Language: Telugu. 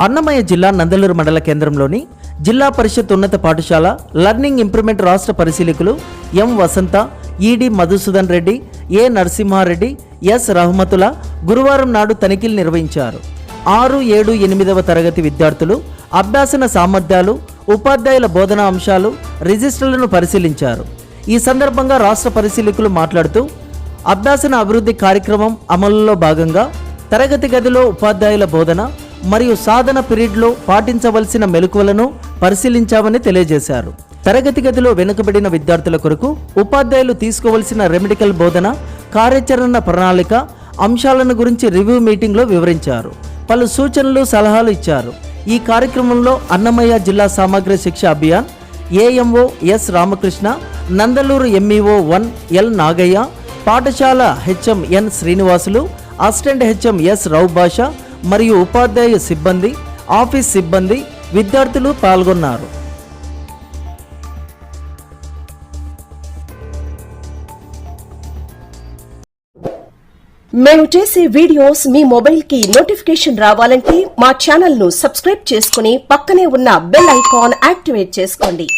అన్నమయ్య జిల్లా నందలూరు మండల కేంద్రంలోని జిల్లా పరిషత్ ఉన్నత పాఠశాల లర్నింగ్ ఇంప్రూవ్మెంట్ రాష్ట్ర పరిశీలకులు ఎం వసంత, ఈడి మధుసూదన్ రెడ్డి, ఏ నరసింహారెడ్డి, ఎస్ రహమతుల గురువారం నాడు తనిఖీలు నిర్వహించారు. 6, 7, 8వ తరగతి విద్యార్థులు అభ్యాసన సామర్థ్యాలు, ఉపాధ్యాయుల బోధనా అంశాలు, రిజిస్టర్లను పరిశీలించారు. ఈ సందర్భంగా రాష్ట్ర పరిశీలకులు మాట్లాడుతూ అభ్యాసన అభివృద్ధి కార్యక్రమం అమలులో భాగంగా తరగతి గదిలో ఉపాధ్యాయుల బోధన మరియు సాధన పీరియడ్లో పాటించవలసిన మెలకువలను పరిశీలించామని తెలియజేశారు. తరగతి గదిలో వెనుకబడిన విద్యార్థుల కొరకు ఉపాధ్యాయులు తీసుకోవలసిన రెమెడికల్ బోధన, కార్యాచరణ ప్రణాళిక అంశాలను గురించి రివ్యూ మీటింగ్లో వివరించారు. పలు సూచనలు, సలహాలు ఇచ్చారు. ఈ కార్యక్రమంలో అన్నమయ్య జిల్లా Samagra Shiksha Abhiyan AMO S Ramakrishna, Nandaluru MEO 1 L Nagaiah, పాఠశాల HM N Srinivasulu, assistant HM S రౌ భాష మరియు ఉపాధ్యాయ సిబ్బంది, ఆఫీస్ సిబ్బంది, విద్యార్థులు పాల్గొన్నారు. మేము చేసే వీడియోస్ మీ మొబైల్ కి నోటిఫికేషన్ రావాలంటే మా ఛానల్ ను సబ్స్క్రైబ్ చేసుకుని పక్కనే ఉన్న బెల్ ఐకాన్ యాక్టివేట్ చేసుకోండి.